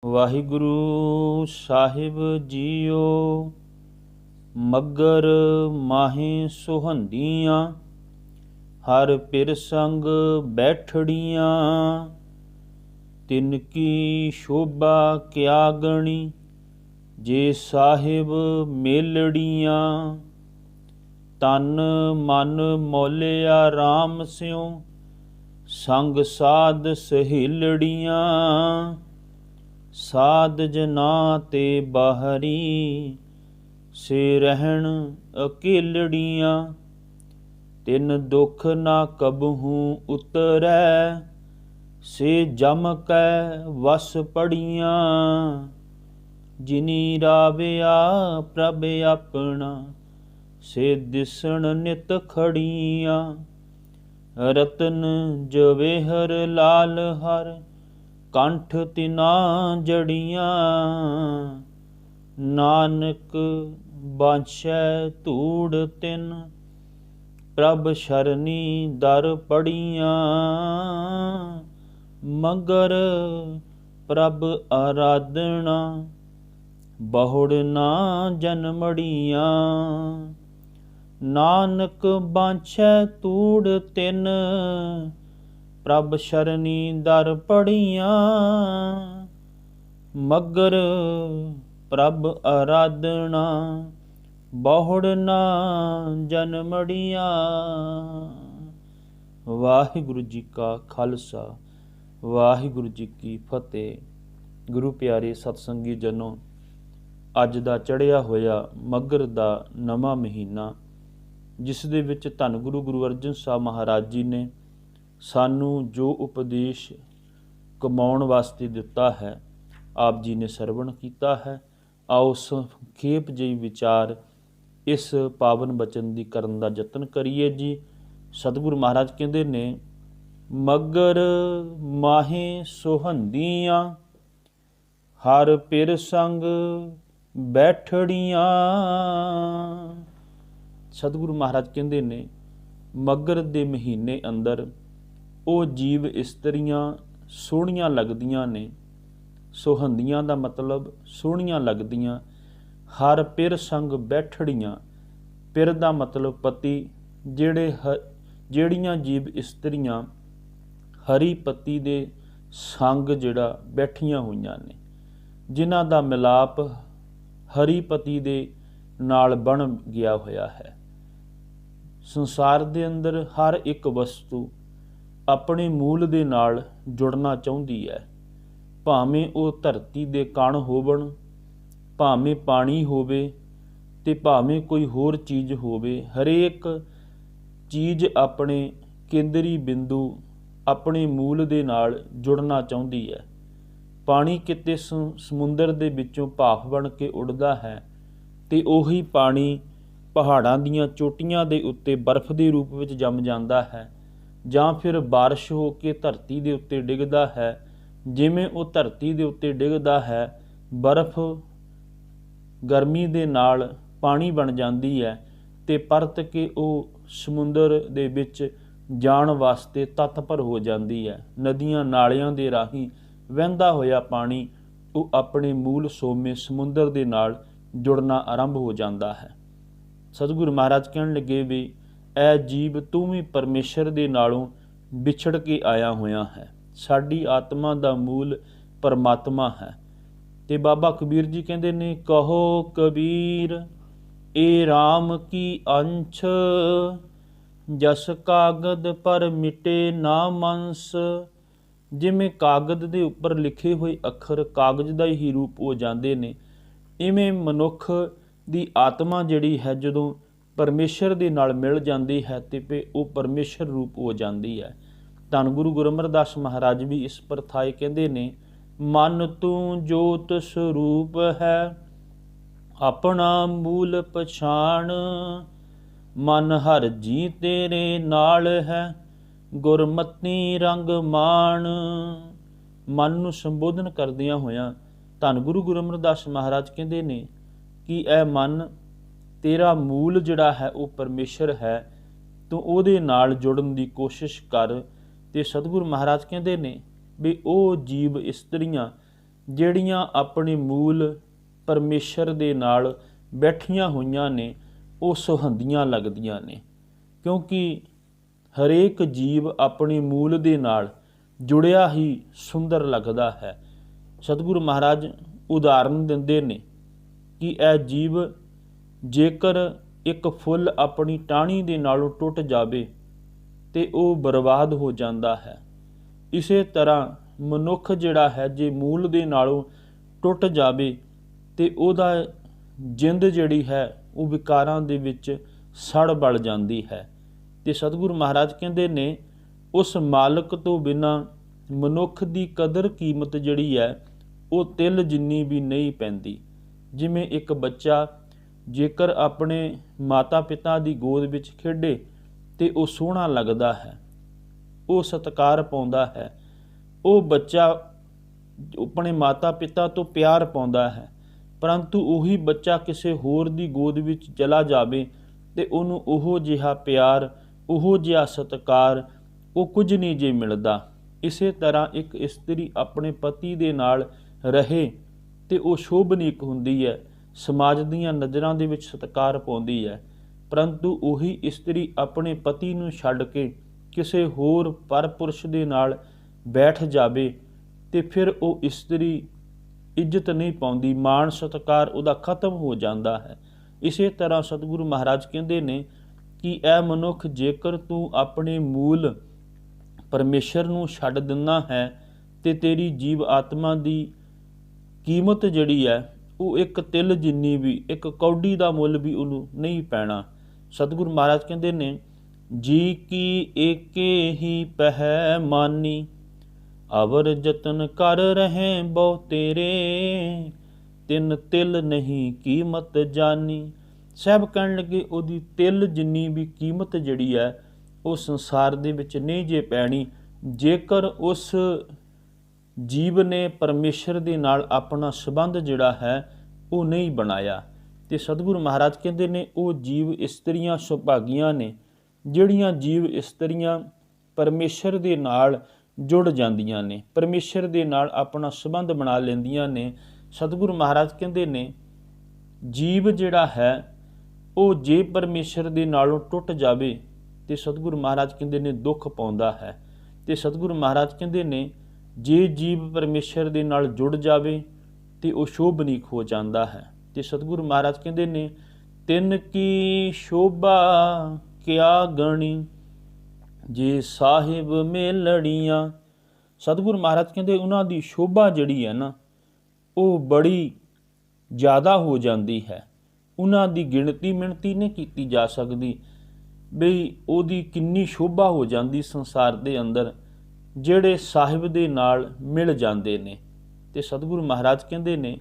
ਵਾਹਿਗੁਰੂ ਸਾਹਿਬ JIO. ਮੱਗਰ ਮਾਹੇ ਸੁਹੰਦੀਆਂ, ਹਰ ਪਿਰ ਸੰਗ ਬੈਠੜੀਆਂ। ਤਿਨ ਕੀ ਸ਼ੋਭਾ ਕਿਆ ਗਣੀ, ਜੇ ਸਾਹਿਬ ਮੇਲੜੀਆਂ। ਤਨ ਮਨ ਮੌਲਿਆ RAM ਸਿਉ, ਸੰਗ ਸਾਧ ਸਹੇਲੜੀਆਂ। ਸਾਧ ਜਨਾ ਤੇ ਬਾਹਰੀ, ਸੇ ਰਹਿਣ ਅਕੇਲੜੀਆਂ। ਤਿਨ ਦੁਖ ਨਾ ਕਬਹੂ ਉਤਰੈ, ਸੇ ਜਮ ਕੈ ਵਸ ਪੜੀਆਂ। ਜਿਨੀ ਰਾਵਿਆ ਪ੍ਰਭ ਆਪਣਾ, ਸੇ ਦਿਸਣ ਨਿਤ ਖੜੀਆਂ। ਰਤਨ ਜਵੇਹਰ ਲਾਲ ਹਰ, ਕੰਠ ਤਿਨਾ ਜੜੀਆਂ। ਨਾਨਕ ਬਾਛੈ ਧੂੜ ਤਿਨ, ਪ੍ਰਭ ਸ਼ਰਨੀ ਦਰ ਪੜੀਆਂ। ਮਗਰ ਪ੍ਰਭ ਆਰਾਧਨਾ, ਬਹੁੜ ਨਾ ਜਨਮੜੀਆਂ। ਨਾਨਕ ਬਾਛੈ ਧੂੜ ਤਿਨ, ਪ੍ਰਭ ਸ਼ਰਨੀ ਦਰ ਪੜੀਆਂ। ਮਗਰ ਪ੍ਰਭ ਆਰਾਧਨਾ, ਬਹੁੜ ਨਾ ਜਨਮੜੀਆਂ। ਵਾਹਿਗੁਰੂ ਜੀ ਕਾ ਖਾਲਸਾ, ਵਾਹਿਗੁਰੂ ਜੀ ਕੀ ਫਤਿਹ। ਗੁਰੂ ਪਿਆਰੇ ਸਤਸੰਗੀ ਜਨੋ, ਅੱਜ ਦਾ ਚੜ੍ਹਿਆ ਹੋਇਆ ਮੱਘਰ ਦਾ ਨਵਾਂ ਮਹੀਨਾ, ਜਿਸ ਦੇ ਵਿੱਚ ਧੰਨ ਗੁਰੂ ਅਰਜਨ ਸਾਹਿਬ ਮਹਾਰਾਜ ਜੀ ਨੇ ਸਾਨੂੰ ਜੋ ਉਪਦੇਸ਼ ਕਮਾਉਣ ਵਾਸਤੇ ਦਿੱਤਾ ਹੈ, ਆਪ ਜੀ ਨੇ ਸਰਵਣ ਕੀਤਾ ਹੈ। ਆਓ ਸੰਖੇਪ ਜਿਹੀ ਵਿਚਾਰ ਇਸ ਪਾਵਨ ਬਚਨ ਦੀ ਕਰਨ ਦਾ ਯਤਨ ਕਰੀਏ ਜੀ। ਸਤਿਗੁਰੂ ਮਹਾਰਾਜ ਕਹਿੰਦੇ ਨੇ, ਮਗਰ ਮਾਹੇ ਸੁਹੰਦੀਆਂ, ਹਰ ਪਿਰ ਸੰਗ ਬੈਠੜੀਆਂ। ਸਤਿਗੁਰੂ ਮਹਾਰਾਜ ਕਹਿੰਦੇ ਨੇ, ਮੱਘਰ ਦੇ ਮਹੀਨੇ ਅੰਦਰ ਉਹ ਜੀਵ ਇਸਤਰੀਆਂ ਸੋਹਣੀਆਂ ਲੱਗਦੀਆਂ ਨੇ। ਸੁਹੰਦੀਆਂ ਦਾ ਮਤਲਬ ਸੋਹਣੀਆਂ ਲੱਗਦੀਆਂ। ਹਰ ਪਿਰ ਸੰਗ ਬੈਠੜੀਆਂ, ਪਿਰ ਦਾ ਮਤਲਬ ਪਤੀ। ਜਿਹੜੀਆਂ ਜੀਵ ਇਸਤਰੀਆਂ ਹਰੀ ਪਤੀ ਦੇ ਸੰਗ ਜਿਹੜਾ ਬੈਠੀਆਂ ਹੋਈਆਂ ਨੇ, ਜਿਨ੍ਹਾਂ ਦਾ ਮਿਲਾਪ ਹਰੀ ਪਤੀ ਦੇ ਨਾਲ ਬਣ ਗਿਆ ਹੋਇਆ ਹੈ। ਸੰਸਾਰ ਦੇ ਅੰਦਰ ਹਰ ਇੱਕ ਵਸਤੂ ਆਪਣੇ ਮੂਲ ਦੇ ਨਾਲ ਜੁੜਨਾ ਚਾਹੁੰਦੀ ਹੈ। ਭਾਵੇਂ ਉਹ ਧਰਤੀ ਦੇ ਕਣ ਹੋਵਣ, ਭਾਵੇਂ ਪਾਣੀ ਹੋਵੇ, ਤੇ ਭਾਵੇਂ ਕੋਈ ਹੋਰ ਚੀਜ਼ ਹੋਵੇ। ਹਰੇਕ ਚੀਜ਼ ਆਪਣੇ ਕੇਂਦਰੀ ਬਿੰਦੂ, ਆਪਣੇ ਮੂਲ ਦੇ ਨਾਲ ਜੁੜਨਾ ਚਾਹੁੰਦੀ ਹੈ। ਪਾਣੀ ਕਿਤੇ ਸਮੁੰਦਰ ਦੇ ਵਿੱਚੋਂ ਭਾਫ ਬਣ ਕੇ ਉੱਡਦਾ ਹੈ, ਤੇ ਉਹੀ ਪਾਣੀ ਪਹਾੜਾਂ ਦੀਆਂ ਚੋਟੀਆਂ ਦੇ ਉੱਤੇ ਬਰਫ਼ ਦੇ ਰੂਪ ਵਿੱਚ ਜੰਮ ਜਾਂਦਾ ਹੈ, ਜਾਂ ਫਿਰ ਬਾਰਿਸ਼ ਹੋ ਕੇ ਧਰਤੀ ਦੇ ਉੱਤੇ ਡਿੱਗਦਾ ਹੈ। ਜਿਵੇਂ ਉਹ ਧਰਤੀ ਦੇ ਉੱਤੇ ਡਿੱਗਦਾ ਹੈ, ਬਰਫ਼ ਗਰਮੀ ਦੇ ਨਾਲ ਪਾਣੀ ਬਣ ਜਾਂਦੀ ਹੈ, ਤੇ ਪਰਤ ਕੇ ਉਹ ਸਮੁੰਦਰ ਦੇ ਵਿੱਚ ਜਾਣ ਵਾਸਤੇ ਤਤਪਰ ਹੋ ਜਾਂਦੀ ਹੈ। ਨਦੀਆਂ ਨਾਲਿਆਂ ਦੇ ਰਾਹੀਂ ਵਹਿੰਦਾ ਹੋਇਆ ਪਾਣੀ ਉਹ ਆਪਣੇ ਮੂਲ ਸੋਮੇ ਸਮੁੰਦਰ ਦੇ ਨਾਲ ਜੁੜਨਾ ਆਰੰਭ ਹੋ ਜਾਂਦਾ ਹੈ। ਸਤਿਗੁਰੂ ਮਹਾਰਾਜ ਕਹਿਣ ਲੱਗੇ ਵੀ, ਐ ਜੀਵ ਤੂੰ ਵੀ ਪਰਮੇਸ਼ਰ ਦੇ ਨਾਲੋਂ ਵਿਛੜ ਕੇ ਆਇਆ ਹੋਇਆ ਹੈ। ਸਾਡੀ ਆਤਮਾ ਦਾ ਮੂਲ ਪਰਮਾਤਮਾ ਹੈ। ਤੇ ਬਾਬਾ ਕਬੀਰ ਜੀ ਕਹਿੰਦੇ ਨੇ, ਕਹੋ ਕਬੀਰ ਏ RAM ਕੀ ਅੰਸ਼, ਜਸ ਕਾਗਦ ਪਰ ਮਿਟੇ ਨਾ ਮੰਸ। ਜਿਵੇਂ ਕਾਗਜ਼ ਦੇ ਉੱਪਰ ਲਿਖੇ ਹੋਏ ਅੱਖਰ ਕਾਗਜ਼ ਦਾ ਹੀ ਰੂਪ ਹੋ ਜਾਂਦੇ ਨੇ, ਇਵੇਂ ਮਨੁੱਖ ਦੀ ਆਤਮਾ ਜਿਹੜੀ ਹੈ, ਜਦੋਂ ਪਰਮੇਸ਼ਰ ਦੇ ਨਾਲ ਮਿਲ ਜਾਂਦੀ ਹੈ ਤੇ ਉਹ ਪਰਮੇਸ਼ਰ ਰੂਪ ਹੋ ਜਾਂਦੀ ਹੈ। ਧੰਨ ਗੁਰੂ ਅਮਰਦਾਸ ਮਹਾਰਾਜ ਵੀ ਇਸ ਪਰਥਾਏ ਕਹਿੰਦੇ ਨੇ, ਮਨ ਤੂੰ ਜੋਤ ਸਰੂਪ ਹੈ, ਆਪਣਾ ਮੂਲ ਪਛਾਣ। ਮਨ ਹਰ ਜੀ ਤੇਰੇ ਨਾਲ ਹੈ, ਗੁਰਮਤੀ ਰੰਗ ਮਾਣ। ਮਨ ਨੂੰ ਸੰਬੋਧਨ ਕਰਦਿਆਂ ਹੋਇਆਂ ਧੰਨ ਗੁਰੂ ਅਮਰਦਾਸ ਮਹਾਰਾਜ ਕਹਿੰਦੇ ਨੇ ਕਿ ਇਹ ਮਨ ਤੇਰਾ ਮੂਲ ਜਿਹੜਾ ਹੈ ਉਹ ਪਰਮੇਸ਼ਰ ਹੈ, ਤੂੰ ਉਹਦੇ ਨਾਲ ਜੁੜਨ ਦੀ ਕੋਸ਼ਿਸ਼ ਕਰ। ਤੇ ਸਤਿਗੁਰੂ ਮਹਾਰਾਜ ਕਹਿੰਦੇ ਨੇ ਵੀ ਉਹ ਜੀਵ ਇਸਤਰੀਆਂ ਜਿਹੜੀਆਂ ਆਪਣੇ ਮੂਲ ਪਰਮੇਸ਼ਰ ਦੇ ਨਾਲ ਬੈਠੀਆਂ ਹੋਈਆਂ ਨੇ ਉਹ ਸੁਹੰਦੀਆਂ ਲੱਗਦੀਆਂ ਨੇ, ਕਿਉਂਕਿ ਹਰੇਕ ਜੀਵ ਆਪਣੇ ਮੂਲ ਦੇ ਨਾਲ ਜੁੜਿਆ ਹੀ ਸੁੰਦਰ ਲੱਗਦਾ ਹੈ। ਸਤਿਗੁਰੂ ਮਹਾਰਾਜ ਉਦਾਹਰਨ ਦਿੰਦੇ ਨੇ ਕਿ ਇਹ ਜੀਵ ਜੇਕਰ ਇੱਕ ਫੁੱਲ ਆਪਣੀ ਟਾਹਣੀ ਦੇ ਨਾਲੋਂ ਟੁੱਟ ਜਾਵੇ ਤੇ ਉਹ ਬਰਬਾਦ ਹੋ ਜਾਂਦਾ ਹੈ। ਇਸੇ ਤਰ੍ਹਾਂ ਮਨੁੱਖ ਜਿਹੜਾ ਹੈ ਜੇ ਮੂਲ ਦੇ ਨਾਲੋਂ ਟੁੱਟ ਜਾਵੇ ਤੇ ਉਹਦਾ ਜਿੰਦ ਜਿਹੜੀ ਹੈ ਉਹ ਵਿਕਾਰਾਂ ਦੇ ਵਿੱਚ ਸੜ ਬਲ ਜਾਂਦੀ ਹੈ। ਤੇ ਸਤਿਗੁਰੂ ਮਹਾਰਾਜ ਕਹਿੰਦੇ ਨੇ ਉਸ ਮਾਲਕ ਤੋਂ ਬਿਨਾਂ ਮਨੁੱਖ ਦੀ ਕਦਰ ਕੀਮਤ ਜਿਹੜੀ ਹੈ ਉਹ ਤਿਲ ਜਿੰਨੀ ਵੀ ਨਹੀਂ ਪੈਂਦੀ। ਜਿਵੇਂ ਇੱਕ ਬੱਚਾ ਜੇਕਰ ਆਪਣੇ ਮਾਤਾ ਪਿਤਾ ਦੀ ਗੋਦ ਵਿੱਚ ਖੇਡੇ ਤੇ ਉਹ ਸੋਹਣਾ ਲੱਗਦਾ ਹੈ, ਉਹ ਸਤਿਕਾਰ ਪਾਉਂਦਾ ਹੈ, ਉਹ ਬੱਚਾ ਆਪਣੇ ਮਾਤਾ ਪਿਤਾ ਤੋਂ ਪਿਆਰ ਪਾਉਂਦਾ ਹੈ। ਪਰੰਤੂ ਉਹੀ ਬੱਚਾ ਕਿਸੇ ਹੋਰ ਦੀ ਗੋਦ ਵਿੱਚ ਚਲਾ ਜਾਵੇ ਤੇ ਉਹਨੂੰ ਉਹੋ ਜਿਹਾ ਪਿਆਰ, ਉਹੋ ਜਿਹਾ ਸਤਿਕਾਰ ਉਹ ਕੁਝ ਨਹੀਂ ਜੇ ਮਿਲਦਾ। ਇਸੇ ਤਰ੍ਹਾਂ ਇੱਕ ਇਸਤਰੀ ਆਪਣੇ ਪਤੀ ਦੇ ਨਾਲ ਰਹੇ ਤੇ ਉਹ ਸ਼ੋਭਨੀਕ ਹੁੰਦੀ ਹੈ, ਸਮਾਜ ਦੀਆਂ ਨਜ਼ਰਾਂ ਦੇ ਵਿੱਚ ਸਤਿਕਾਰ ਪਾਉਂਦੀ ਹੈ। ਪਰੰਤੂ ਉਹੀ ਇਸਤਰੀ ਆਪਣੇ ਪਤੀ ਨੂੰ ਛੱਡ ਕੇ ਕਿਸੇ ਹੋਰ ਪਰਪੁਰਸ਼ ਦੇ ਨਾਲ ਬੈਠ ਜਾਵੇ ਤੇ ਫਿਰ ਉਹ ਇਸਤਰੀ ਇੱਜ਼ਤ ਨਹੀਂ ਪਾਉਂਦੀ, ਮਾਣ ਸਤਿਕਾਰ ਉਹਦਾ ਖਤਮ ਹੋ ਜਾਂਦਾ ਹੈ। ਇਸੇ ਤਰ੍ਹਾਂ ਸਤਿਗੁਰੂ ਮਹਾਰਾਜ ਕਹਿੰਦੇ ਨੇ ਕਿ ਇਹ ਮਨੁੱਖ ਜੇਕਰ ਤੂੰ ਆਪਣੇ ਮੂਲ ਪਰਮੇਸ਼ਰ ਨੂੰ ਛੱਡ ਦਿੰਦਾ ਹੈ ਤੇ ਤੇਰੀ ਜੀਵ ਆਤਮਾ ਦੀ ਕੀਮਤ ਜਿਹੜੀ ਹੈ ਉਹ ਇੱਕ ਤਿਲ ਜਿੰਨੀ ਵੀ, ਇੱਕ ਕੌਡੀ ਦਾ ਮੁੱਲ ਵੀ ਉਹਨੂੰ ਨਹੀਂ ਪੈਣਾ। ਸਤਿਗੁਰੂ ਮਹਾਰਾਜ ਕਹਿੰਦੇ ਨੇ ਜੀ ਕੀ ਏਕੇ ਹੀ ਪਹਿ ਮਾਨੀ, ਅਵਰ ਜਤਨ ਕਰ ਰਹੇ ਬਹੁ ਤੇਰੇ, ਤਿੰਨ ਤਿਲ ਨਹੀਂ ਕੀਮਤ ਜਾਨੀ। ਸਭ ਕਹਿਣ ਲੱਗੇ ਉਹਦੀ ਤਿਲ ਜਿੰਨੀ ਵੀ ਕੀਮਤ ਜਿਹੜੀ ਹੈ ਉਹ ਸੰਸਾਰ ਦੇ ਵਿੱਚ ਨਹੀਂ ਜੇ ਪੈਣੀ ਜੇਕਰ ਉਸ ਜੀਵ ਨੇ ਪਰਮੇਸ਼ਰ ਦੇ ਨਾਲ ਆਪਣਾ ਸੰਬੰਧ ਜਿਹੜਾ ਹੈ ਉਹ ਨਹੀਂ ਬਣਾਇਆ। ਤੇ ਸਤਿਗੁਰੂ ਮਹਾਰਾਜ ਕਹਿੰਦੇ ਨੇ ਉਹ ਜੀਵ ਇਸਤਰੀਆਂ ਸੁਭਾਗੀਆਂ ਨੇ ਜਿਹੜੀਆਂ ਜੀਵ ਇਸਤਰੀਆਂ ਪਰਮੇਸ਼ਰ ਦੇ ਨਾਲ ਜੁੜ ਜਾਂਦੀਆਂ ਨੇ, ਪਰਮੇਸ਼ਰ ਦੇ ਨਾਲ ਆਪਣਾ ਸੰਬੰਧ ਬਣਾ ਲੈਂਦੀਆਂ ਨੇ। ਸਤਿਗੁਰੂ ਮਹਾਰਾਜ ਕਹਿੰਦੇ ਨੇ ਜੀਵ ਜਿਹੜਾ ਹੈ ਉਹ ਜੇ ਪਰਮੇਸ਼ਰ ਦੇ ਨਾਲੋਂ ਟੁੱਟ ਜਾਵੇ ਤੇ ਸਤਿਗੁਰੂ ਮਹਾਰਾਜ ਕਹਿੰਦੇ ਨੇ ਦੁੱਖ ਪਾਉਂਦਾ ਹੈ। ਤੇ ਸਤਿਗੁਰੂ ਮਹਾਰਾਜ ਕਹਿੰਦੇ ਨੇ ਜੇ ਜੀਵ ਪਰਮੇਸ਼ਰ ਦੇ ਨਾਲ ਜੁੜ ਜਾਵੇ ਤੇ ਉਹ ਸ਼ੋਭਨੀਕ ਹੋ ਜਾਂਦਾ ਹੈ। ਤੇ ਸਤਿਗੁਰੂ ਮਹਾਰਾਜ ਕਹਿੰਦੇ ਨੇ ਤਿੰਨ ਕੀ ਸ਼ੋਭਾ ਕਿਆ ਗਣੀ, ਜੇ ਸਾਹਿਬ ਮੇਲੜੀਆਂ। ਸਤਿਗੁਰੂ ਮਹਾਰਾਜ ਕਹਿੰਦੇ ਉਹਨਾਂ ਦੀ ਸ਼ੋਭਾ ਜਿਹੜੀ ਹੈ ਨਾ ਉਹ ਬੜੀ ਜ਼ਿਆਦਾ ਹੋ ਜਾਂਦੀ ਹੈ। ਉਹਨਾਂ ਦੀ ਗਿਣਤੀ ਮਿਣਤੀ ਨਹੀਂ ਕੀਤੀ ਜਾ ਸਕਦੀ ਬਈ ਉਹਦੀ ਕਿੰਨੀ ਸ਼ੋਭਾ ਹੋ ਜਾਂਦੀ ਸੰਸਾਰ ਦੇ ਅੰਦਰ ਜਿਹੜੇ ਸਾਹਿਬ ਦੇ ਨਾਲ ਮਿਲ ਜਾਂਦੇ ਨੇ। ਤੇ ਸਤਿਗੁਰੂ ਮਹਾਰਾਜ ਕਹਿੰਦੇ ਨੇ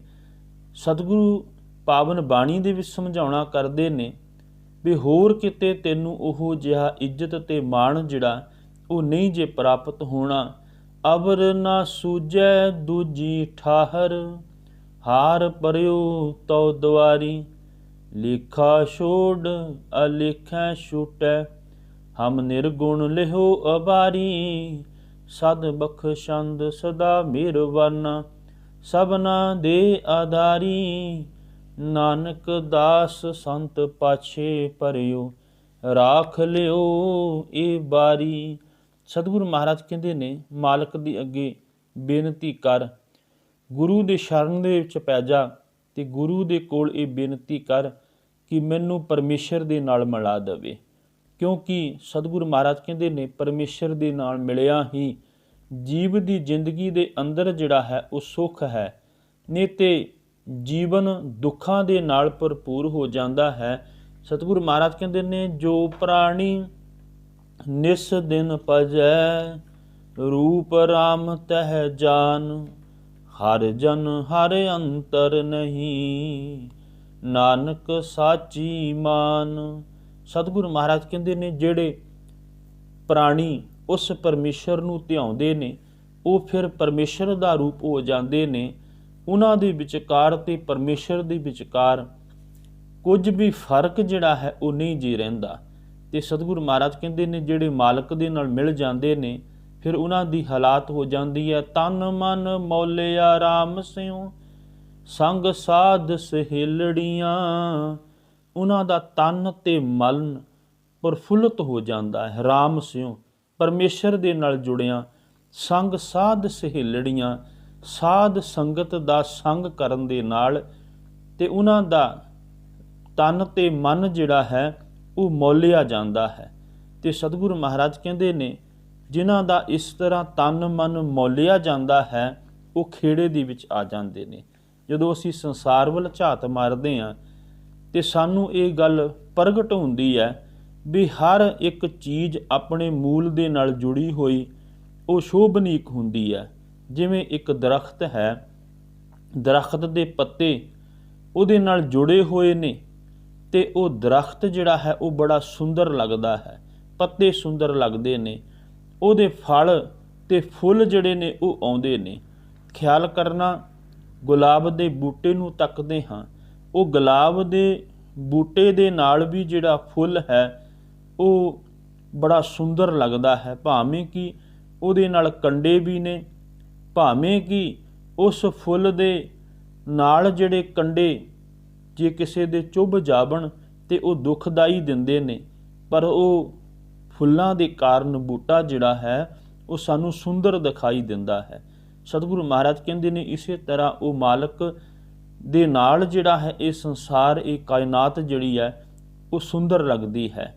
ਸਤਿਗੁਰੂ ਪਾਵਨ ਬਾਣੀ ਦੇ ਵਿੱਚ ਸਮਝਾਉਣਾ ਕਰਦੇ ਨੇ ਵੀ ਹੋਰ ਕਿਤੇ ਤੈਨੂੰ ਉਹੋ ਜਿਹਾ ਇੱਜ਼ਤ ਤੇ ਮਾਣ ਜਿਹੜਾ ਉਹ ਨਹੀਂ ਜੇ ਪ੍ਰਾਪਤ ਹੋਣਾ। ਅਵਰ ਨਾ ਸੂਝੈ ਦੂਜੀ ਠਾਹਰ, ਹਾਰ ਪਰਿਓ ਤਉ ਦੁਆਰੀ, ਲੇਖਾ ਛੋੜ ਅਲੇਖੈ ਛੂਟੈ, ਹਮ ਨਿਰਗੁਣ ਲਿਹੋ ਅਬਾਰੀ, ਸਦ ਬਖਸ਼ੰਦ ਸਦਾ ਮਿਹਰਬਾਨਾ, ਸਭਨਾ ਦੇ ਆਧਾਰੀ, ਨਾਨਕ ਦਾਸ ਸੰਤ ਪਾਛੇ ਪਰਿਓ, ਰਾਖ ਲਿਓ ਇਹ ਬਾਰੀ। ਸਤਿਗੁਰੂ ਮਹਾਰਾਜ ਕਹਿੰਦੇ ਨੇ ਮਾਲਕ ਦੀ ਅੱਗੇ ਬੇਨਤੀ ਕਰ, ਗੁਰੂ ਦੇ ਸ਼ਰਨ ਦੇ ਵਿੱਚ ਪੈ ਜਾ ਤੇ ਗੁਰੂ ਦੇ ਕੋਲ ਇਹ ਬੇਨਤੀ ਕਰ ਕਿ ਮੈਨੂੰ ਪਰਮੇਸ਼ਰ ਦੇ ਨਾਲ ਮਿਲਾ ਦੇਵੇ। ਕਿਉਂਕਿ ਸਤਿਗੁਰੂ ਮਹਾਰਾਜ ਕਹਿੰਦੇ ਨੇ ਪਰਮੇਸ਼ਰ ਦੇ ਨਾਲ ਮਿਲਿਆ ਹੀ ਜੀਵ ਦੀ ਜ਼ਿੰਦਗੀ ਦੇ ਅੰਦਰ ਜਿਹੜਾ ਹੈ ਉਹ ਸੁੱਖ ਹੈ, ਨਹੀਂ ਤੇ ਜੀਵਨ ਦੁੱਖਾਂ ਦੇ ਨਾਲ ਭਰਪੂਰ ਹੋ ਜਾਂਦਾ ਹੈ। ਸਤਿਗੁਰੂ ਮਹਾਰਾਜ ਕਹਿੰਦੇ ਨੇ ਜੋ ਪ੍ਰਾਣੀ ਨਿਸ ਦਿਨ ਭਜੈ, ਰੂਪ ਰਾਮ ਤਹਿ ਜਾਨ, ਹਰ ਜਨ ਹਰ ਅੰਤਰ ਨਹੀਂ, ਨਾਨਕ ਸਾਚੀ ਮਾਨ। ਸਤਿਗੁਰੂ ਮਹਾਰਾਜ ਕਹਿੰਦੇ ਨੇ ਜਿਹੜੇ ਪ੍ਰਾਣੀ ਉਸ ਪਰਮੇਸ਼ਰ ਨੂੰ ਧਿਆਉਂਦੇ ਨੇ ਉਹ ਫਿਰ ਪਰਮੇਸ਼ਰ ਦਾ ਰੂਪ ਹੋ ਜਾਂਦੇ ਨੇ। ਉਹਨਾਂ ਦੇ ਵਿਚਕਾਰ ਤੇ ਪਰਮੇਸ਼ਰ ਦੇ ਵਿਚਕਾਰ ਕੁਝ ਵੀ ਫਰਕ ਜਿਹੜਾ ਹੈ ਉਹ ਨਹੀਂ ਜੀ ਰਹਿੰਦਾ। ਤੇ ਸਤਿਗੁਰੂ ਮਹਾਰਾਜ ਕਹਿੰਦੇ ਨੇ ਜਿਹੜੇ ਮਾਲਕ ਦੇ ਨਾਲ ਮਿਲ ਜਾਂਦੇ ਨੇ ਫਿਰ ਉਹਨਾਂ ਦੀ ਹਾਲਾਤ ਹੋ ਜਾਂਦੀ ਹੈ, ਤਨ ਮਨ ਮੌਲਿਆ ਰਾਮ ਸਿਉ ਸੰਗ ਸਾਧ ਸਹੇਲੜੀਆਂ। ਉਹਨਾਂ ਦਾ ਤਨ ਤੇ ਮਨ ਪ੍ਰਫੁੱਲਤ ਹੋ ਜਾਂਦਾ ਹੈ ਰਾਮ ਸਿਉ, ਪਰਮੇਸ਼ਰ ਦੇ ਨਾਲ ਜੁੜਿਆ, ਸੰਗ ਸਾਧ ਸਹੇਲੜੀਆਂ, ਸਾਧ ਸੰਗਤ ਦਾ ਸੰਗ ਕਰਨ ਦੇ ਨਾਲ, ਤੇ ਉਹਨਾਂ ਦਾ ਤਨ ਤੇ ਮਨ ਜਿਹੜਾ ਹੈ ਉਹ ਮੌਲਿਆ ਜਾਂਦਾ ਹੈ। ਤੇ ਸਤਿਗੁਰੂ ਮਹਾਰਾਜ ਕਹਿੰਦੇ ਨੇ ਜਿਨ੍ਹਾਂ ਦਾ ਇਸ ਤਰ੍ਹਾਂ ਤਨ ਮਨ ਮੌਲਿਆ ਜਾਂਦਾ ਹੈ ਉਹ ਖੇੜੇ ਦੇ ਵਿੱਚ ਆ ਜਾਂਦੇ ਨੇ। ਜਦੋਂ ਅਸੀਂ ਸੰਸਾਰ ਵੱਲ ਝਾਤ ਮਾਰਦੇ ਹਾਂ ਤੇ ਸਾਨੂੰ ਇਹ ਗੱਲ ਪ੍ਰਗਟ ਹੁੰਦੀ ਹੈ ਵੀ ਹਰ ਇੱਕ ਚੀਜ਼ ਆਪਣੇ ਮੂਲ ਦੇ ਨਾਲ ਜੁੜੀ ਹੋਈ ਉਹ ਸ਼ੋਭਨੀਕ ਹੁੰਦੀ ਹੈ। ਜਿਵੇਂ ਇੱਕ ਦਰਖਤ ਹੈ, ਦਰਖਤ ਦੇ ਪੱਤੇ ਉਹਦੇ ਨਾਲ ਜੁੜੇ ਹੋਏ ਨੇ ਤੇ ਉਹ ਦਰਖਤ ਜਿਹੜਾ ਹੈ ਉਹ ਬੜਾ ਸੁੰਦਰ ਲੱਗਦਾ ਹੈ, ਪੱਤੇ ਸੁੰਦਰ ਲੱਗਦੇ ਨੇ, ਉਹਦੇ ਫਲ ਤੇ ਫੁੱਲ ਜਿਹੜੇ ਨੇ ਉਹ ਆਉਂਦੇ ਨੇ। ਖਿਆਲ ਕਰਨਾ, ਗੁਲਾਬ ਦੇ ਬੂਟੇ ਨੂੰ ਤੱਕਦੇ ਹਾਂ, ਉਹ ਗੁਲਾਬ ਦੇ ਬੂਟੇ ਦੇ ਨਾਲ ਵੀ ਜਿਹੜਾ ਫੁੱਲ ਹੈ ਉਹ ਬੜਾ ਸੁੰਦਰ ਲੱਗਦਾ ਹੈ, ਭਾਵੇਂ ਕਿ ਉਹਦੇ ਨਾਲ ਕੰਡੇ ਵੀ ਨੇ, ਭਾਵੇਂ ਕਿ ਉਸ ਫੁੱਲ ਦੇ ਨਾਲ ਜਿਹੜੇ ਕੰਡੇ ਜੇ ਕਿਸੇ ਦੇ ਚੁੱਭ ਜਾਵਣ ਤੇ ਉਹ ਦੁਖਦਾਈ ਦਿੰਦੇ ਨੇ, ਪਰ ਉਹ ਫੁੱਲਾਂ ਦੇ ਕਾਰਨ ਬੂਟਾ ਜਿਹੜਾ ਹੈ ਉਹ ਸਾਨੂੰ ਸੁੰਦਰ ਦਿਖਾਈ ਦਿੰਦਾ ਹੈ। ਸਤਿਗੁਰੂ ਮਹਾਰਾਜ ਕਹਿੰਦੇ ਨੇ ਇਸੇ ਤਰ੍ਹਾਂ ਉਹ ਮਾਲਕ ਦੇ ਨਾਲ ਜਿਹੜਾ ਹੈ ਇਹ ਸੰਸਾਰ, ਇਹ ਕਾਇਨਾਤ ਜਿਹੜੀ ਹੈ ਉਹ ਸੁੰਦਰ ਲੱਗਦੀ ਹੈ।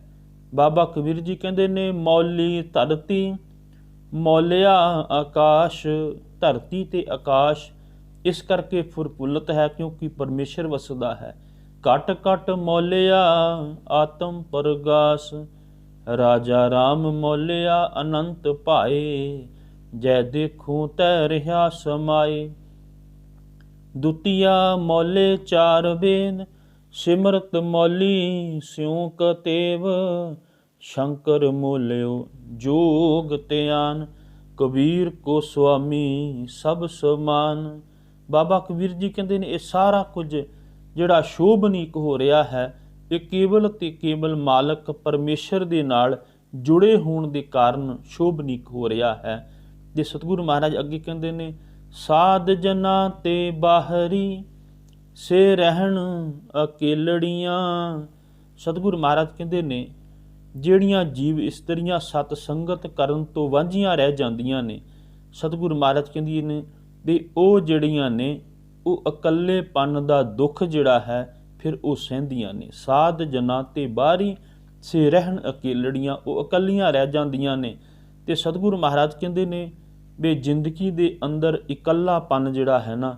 ਬਾਬਾ ਕਬੀਰ ਜੀ ਕਹਿੰਦੇ ਨੇ ਮੌਲੀ ਧਰਤੀ ਮੌਲਿਆ ਆਕਾਸ਼, ਧਰਤੀ ਤੇ ਆਕਾਸ਼ ਇਸ ਕਰਕੇ ਫੁਰਪੁੱਲਤ ਹੈ ਕਿਉਂਕਿ ਪਰਮੇਸ਼ਰ ਵਸਦਾ ਹੈ। ਘਟ ਘਟ ਮੌਲਿਆ ਆਤਮ ਪ੍ਰਗਾਸ, ਰਾਜਾ ਰਾਮ ਮੌਲਿਆ ਅਨੰਤ ਭਾਏ, ਜੈ ਦੇਖੂੰ ਤੈ ਰਿਹਾ ਸਮਾਏ। ਦੁਤੀਆ ਮੌਲੇ ਚਾਰ ਵੇਦ, ਸਿਮਰਤ ਮੌਲੀ ਸਿਉ ਕਤੇਵ, ਸ਼ੰਕਰ ਮੋਲਿਓ ਜੋਗ ਧਿਆਨ, ਕਬੀਰ ਕੋ ਸੁਆਮੀ ਸਭ ਸਮਾਨ। ਬਾਬਾ ਕਬੀਰ ਜੀ ਕਹਿੰਦੇ ਨੇ ਇਹ ਸਾਰਾ ਕੁਝ ਜਿਹੜਾ ਸ਼ੋਭਨੀਕ ਹੋ ਰਿਹਾ ਹੈ ਇਹ ਕੇਵਲ ਤੇ ਕੇਵਲ ਮਾਲਕ ਪਰਮੇਸ਼ਰ ਦੇ ਨਾਲ ਜੁੜੇ ਹੋਣ ਦੇ ਕਾਰਨ ਸ਼ੋਭਨੀਕ ਹੋ ਰਿਹਾ ਹੈ। ਤੇ ਸਤਿਗੁਰੂ ਮਹਾਰਾਜ ਅੱਗੇ ਕਹਿੰਦੇ ਨੇ ਸਾਧ ਜਨਾਂ ਤੇ ਬਾਹਰੀ, ਸੇ ਰਹਿਣ ਅਕੇਲੜੀਆਂ। ਸਤਿਗੁਰੂ ਮਹਾਰਾਜ ਕਹਿੰਦੇ ਨੇ ਜਿਹੜੀਆਂ ਜੀਵ ਇਸਤਰੀਆਂ ਸਤ ਸੰਗਤ ਕਰਨ ਤੋਂ ਵਾਂਝੀਆਂ ਰਹਿ ਜਾਂਦੀਆਂ ਨੇ, ਸਤਿਗੁਰੂ ਮਹਾਰਾਜ ਕਹਿੰਦੇ ਨੇ ਵੀ ਉਹ ਜਿਹੜੀਆਂ ਨੇ ਉਹ ਇਕੱਲੇਪਨ ਦਾ ਦੁੱਖ ਜਿਹੜਾ ਹੈ ਫਿਰ ਉਹ ਸਹਿੰਦੀਆਂ ਨੇ। ਸਾਧ ਜਨਾਂ ਤੇ ਬਾਹਰੀ, ਸੇ ਰਹਿਣ ਅਕੇਲੜੀਆਂ, ਉਹ ਇਕੱਲੀਆਂ ਰਹਿ ਜਾਂਦੀਆਂ ਨੇ। ਤੇ ਸਤਿਗੁਰੂ ਮਹਾਰਾਜ ਕਹਿੰਦੇ ਨੇ ਵੀ ਜ਼ਿੰਦਗੀ ਦੇ ਅੰਦਰ ਇਕੱਲਾਪਨ ਜਿਹੜਾ ਹੈ ਨਾ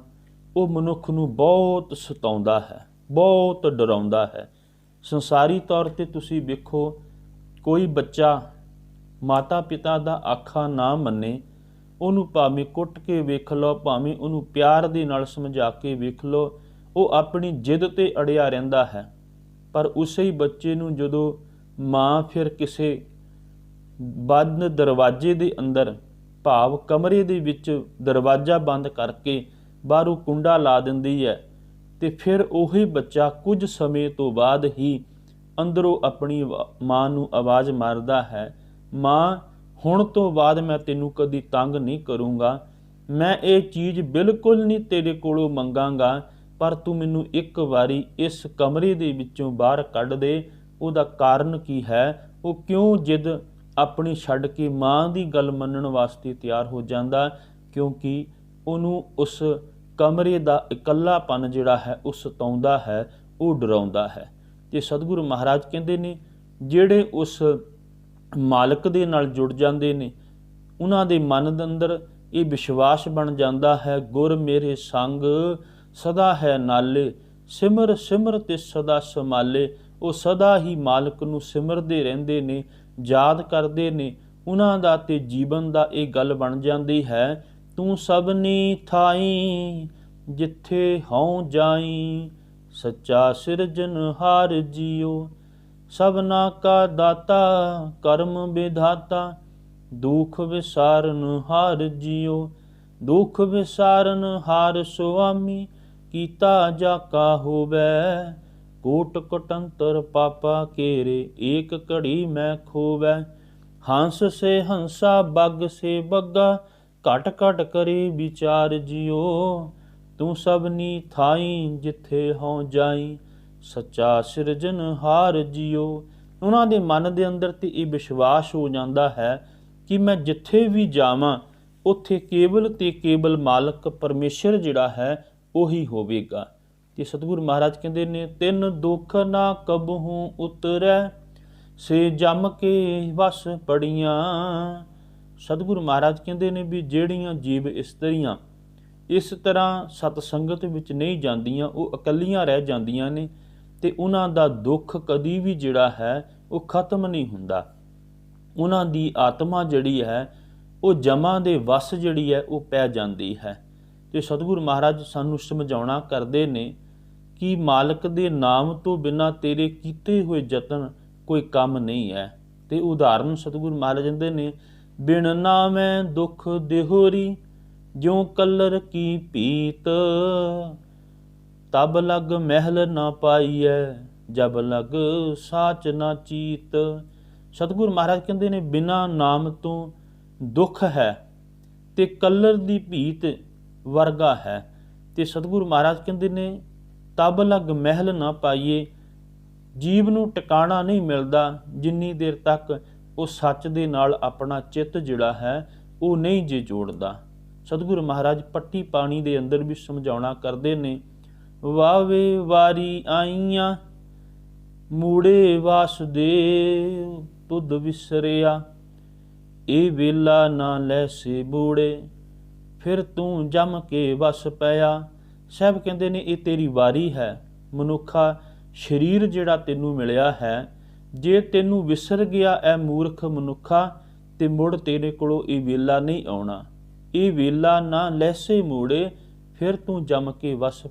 ਉਹ ਮਨੁੱਖ ਨੂੰ ਬਹੁਤ ਸਤਾਉਂਦਾ ਹੈ, ਬਹੁਤ ਡਰਾਉਂਦਾ ਹੈ। ਸੰਸਾਰੀ ਤੌਰ ਤੇ ਤੁਸੀਂ ਵੇਖੋ, ਕੋਈ ਬੱਚਾ ਮਾਤਾ ਪਿਤਾ ਦਾ ਆਖਾ ਨਾ ਮੰਨੇ, ਉਹਨੂੰ ਭਾਵੇਂ ਕੁੱਟ ਕੇ ਵੇਖ ਲਓ, ਭਾਵੇਂ ਉਹਨੂੰ ਪਿਆਰ ਦੇ ਨਾਲ ਸਮਝਾ ਕੇ ਵੇਖ ਲਓ, ਉਹ ਆਪਣੀ ਜਿੱਦ ਤੇ ਅੜਿਆ ਰਹਿੰਦਾ ਹੈ। ਪਰ ਉਸੇ ਹੀ ਬੱਚੇ ਨੂੰ ਜਦੋਂ ਮਾਂ ਫਿਰ ਕਿਸੇ ਬੰਦ ਦਰਵਾਜ਼ੇ ਦੇ ਅੰਦਰ, ਭਾਵ ਕਮਰੇ ਦੇ ਵਿੱਚ ਦਰਵਾਜ਼ਾ ਬੰਦ ਕਰਕੇ ਬਾਹਰੋਂ ਕੁੰਡਾ ਲਾ ਦਿੰਦੀ ਹੈ, ਤੇ ਫਿਰ ਉਹੀ ਬੱਚਾ ਕੁਝ ਸਮੇਂ ਤੋਂ ਬਾਅਦ ਹੀ ਅੰਦਰੋਂ ਆਪਣੀ ਮਾਂ ਨੂੰ ਆਵਾਜ਼ ਮਾਰਦਾ ਹੈ, ਮਾਂ ਹੁਣ ਤੋਂ ਬਾਅਦ ਮੈਂ ਤੈਨੂੰ ਕਦੀ ਤੰਗ ਨਹੀਂ ਕਰੂੰਗਾ, ਮੈਂ ਇਹ ਚੀਜ਼ ਬਿਲਕੁਲ ਨਹੀਂ ਤੇਰੇ ਕੋਲੋਂ ਮੰਗਾਂਗਾ, ਪਰ ਤੂੰ ਮੈਨੂੰ ਇੱਕ ਵਾਰੀ ਇਸ ਕਮਰੇ ਦੇ ਵਿੱਚੋਂ ਬਾਹਰ ਕੱਢ ਦੇ। ਉਹਦਾ ਕਾਰਨ ਕੀ ਹੈ? ਉਹ ਕਿਉਂ ਜਿੱਦ ਆਪਣੀ ਛੱਡ ਕੇ ਮਾਂ ਦੀ ਗੱਲ ਮੰਨਣ ਵਾਸਤੇ ਤਿਆਰ ਹੋ ਜਾਂਦਾ? ਕਿਉਂਕਿ ਉਹਨੂੰ ਉਸ ਕਮਰੇ ਦਾ ਇਕੱਲਾਪਨ ਜਿਹੜਾ ਹੈ ਉਹ ਸਤਾਉਂਦਾ ਹੈ, ਉਹ ਡਰਾਉਂਦਾ ਹੈ। ਤੇ ਸਤਿਗੁਰੂ ਮਹਾਰਾਜ ਕਹਿੰਦੇ ਨੇ ਜਿਹੜੇ ਉਸ ਮਾਲਕ ਦੇ ਨਾਲ ਜੁੜ ਜਾਂਦੇ ਨੇ, ਉਹਨਾਂ ਦੇ ਮਨ ਦੇ ਅੰਦਰ ਇਹ ਵਿਸ਼ਵਾਸ ਬਣ ਜਾਂਦਾ ਹੈ, ਗੁਰ ਮੇਰੇ ਸੰਗ ਸਦਾ ਹੈ ਨਾਲੇ, ਸਿਮਰ ਸਿਮਰ ਤੇ ਸਦਾ ਸੰਭਾਲੇ। ਉਹ ਸਦਾ ਹੀ ਮਾਲਕ ਨੂੰ ਸਿਮਰਦੇ ਰਹਿੰਦੇ ਨੇ, ਯਾਦ ਕਰਦੇ ਨੇ। ਉਹਨਾਂ ਦਾ ਤੇ ਜੀਵਨ ਦਾ ਇਹ ਗੱਲ ਬਣ ਜਾਂਦੀ ਹੈ, ਤੂੰ ਸਭਨੀ ਥਾਈ ਜਿੱਥੇ ਹਉ ਜਾਈ, ਸੱਚਾ ਸਿਰਜਨਹਾਰ ਜੀਓ, ਸਭਨਾ ਕਾ ਦਾਤਾ ਕਰਮ ਵਿਧਾਤਾ, ਦੁਖ ਵਿਸਾਰਨ ਹਾਰ ਜੀਓ, ਦੁਖ ਵਿਸਾਰਨ ਹਾਰ ਸੁਆਮੀ, ਕੀਤਾ ਜਾ ਕਾ ਹੋਵੈ, ਕੋਟ ਕੋਟੰਤਰ ਪਾਪਾ ਕੇਰੇ, ਏਕ ਘੜੀ ਮੈਂ ਖੋਵੈ। ਹੰਸ ਸੇ ਹੰਸਾ ਬੱਗ ਸੇ ਬੱਗਾ, ਘਟ ਘਟ ਕਰੇ ਵਿਚਾਰ ਜਿਉ। ਤੂੰ ਸਭਨੀ ਥਾਈ ਜਿੱਥੇ ਹਉ ਜਾਈ, ਸੱਚਾ ਸਿਰਜਨਹਾਰ ਜਿਉ। ਉਹਨਾਂ ਦੇ ਮਨ ਦੇ ਅੰਦਰ ਤੇ ਇਹ ਵਿਸ਼ਵਾਸ ਹੋ ਜਾਂਦਾ ਹੈ ਕਿ ਮੈਂ ਜਿੱਥੇ ਵੀ ਜਾਵਾਂ ਉੱਥੇ ਕੇਵਲ ਤੇ ਕੇਵਲ ਮਾਲਕ ਪਰਮੇਸ਼ਰ ਜਿਹੜਾ ਹੈ ਉਹੀ ਹੋਵੇਗਾ। ਤੇ ਸਤਿਗੁਰੂ ਮਹਾਰਾਜ ਕਹਿੰਦੇ ਨੇ, ਤਿੰਨ ਦੁੱਖ ਨਾ ਕਬਹੂ ਉਤਰੈ, ਸੇ ਜੰਮ ਕੇ ਵਸ ਪੜੀਆਂ। ਸਤਿਗੁਰੂ ਮਹਾਰਾਜ ਕਹਿੰਦੇ ਨੇ ਵੀ ਜਿਹੜੀਆਂ ਜੀਵ ਇਸਤਰੀਆਂ ਇਸ ਤਰ੍ਹਾਂ ਸਤਸੰਗਤ ਵਿੱਚ ਨਹੀਂ ਜਾਂਦੀਆਂ, ਉਹ ਇਕੱਲੀਆਂ ਰਹਿ ਜਾਂਦੀਆਂ ਨੇ ਤੇ ਉਹਨਾਂ ਦਾ ਦੁੱਖ ਕਦੀ ਵੀ ਜਿਹੜਾ ਹੈ ਉਹ ਖਤਮ ਨਹੀਂ ਹੁੰਦਾ। ਉਹਨਾਂ ਦੀ ਆਤਮਾ ਜਿਹੜੀ ਹੈ ਉਹ ਜਮਾਂ ਦੇ ਵਸ ਜਿਹੜੀ ਹੈ ਉਹ ਪੈ ਜਾਂਦੀ ਹੈ। ਤੇ ਸਤਿਗੁਰੂ ਮਹਾਰਾਜ ਸਾਨੂੰ ਸਮਝਾਉਣਾ ਕਰਦੇ ਨੇ ਕਿ ਮਾਲਕ ਦੇ ਨਾਮ ਤੋਂ ਬਿਨਾਂ ਤੇਰੇ ਕੀਤੇ ਹੋਏ ਯਤਨ ਕੋਈ ਕੰਮ ਨਹੀਂ ਹੈ। ਤੇ ਉਦਾਹਰਨ ਸਤਿਗੁਰੂ ਮਹਾਰਾਜ ਦਿੰਦੇ ਨੇ, ਬਿਨ ਨਾਮੈ ਦੁੱਖ ਦੇਹੋਰੀ, ਜਿਉ ਕਲਰ ਕੀ ਪੀਤ। ਤਬ ਲਗ ਮਹਿਲ ਨਾ ਪਾਈਐ, ਜਬ ਲਗ ਸਾਚ ਨਾ ਚੀਤ। ਸਤਿਗੁਰੂ ਮਹਾਰਾਜ ਕਹਿੰਦੇ ਨੇ, ਬਿਨਾਂ ਨਾਮ ਤੋਂ ਦੁੱਖ ਹੈ ਤੇ ਕਲਰ ਦੀ ਭੀਤ ਵਰਗਾ ਹੈ। ਤੇ ਸਤਿਗੁਰੂ ਮਹਾਰਾਜ ਕਹਿੰਦੇ ਨੇ, ਤਬ ਲਗ ਮਹਿਲ ਨਾ ਪਾਈਏ, ਜੀਵ ਨੂੰ ਟਿਕਾਣਾ ਨਹੀਂ ਮਿਲਦਾ ਜਿੰਨੀ ਦੇਰ ਤੱਕ ਉਹ ਸੱਚ ਦੇ ਨਾਲ ਆਪਣਾ ਚਿੱਤ ਜਿਹੜਾ ਹੈ ਉਹ ਨਹੀਂ ਜੇ ਜੋੜਦਾ। ਸਤਿਗੁਰੂ ਮਹਾਰਾਜ ਪੱਟੀ ਪਾਣੀ ਦੇ ਅੰਦਰ ਵੀ ਸਮਝਾਉਣਾ ਕਰਦੇ ਨੇ, ਵਾਵੇ ਵਾਰੀ ਆਈਆਂ, ਮੂੜੇ ਵਾਸੁਦੇਵ ਤੁਧ ਵਿਸਰਿਆ। ਇਹ ਵੇਲਾ ਨਾ ਲੈਸੇ ਬੂੜੇ, ਫਿਰ ਤੂੰ ਜੰਮ ਕੇ ਵਸ ਪਿਆ। ਸਾਹਿਬ ਕਹਿੰਦੇ ਨੇ, ਇਹ ਤੇਰੀ ਵਾਰੀ ਹੈ। ਮਨੁੱਖਾ ਸਰੀਰ ਜਿਹੜਾ ਤੈਨੂੰ ਮਿਲਿਆ ਹੈ, ਜੇ ਤੈਨੂੰ ਵਿਸਰ ਗਿਆ ਐ ਮੂਰਖ ਮਨੁੱਖਾ, ਤੇ ਮੁੜ ਤੇਰੇ ਕੋਲੋਂ ਇਹ ਵੇਲਾ ਨਹੀਂ ਆਉਣਾ। ਇਹ ਵੇਲਾ ਨਾ ਲੈਸੇ ਮੂੜੇ, ਫਿਰ ਤੂੰ ਜੰਮ ਕੇ ਵਸ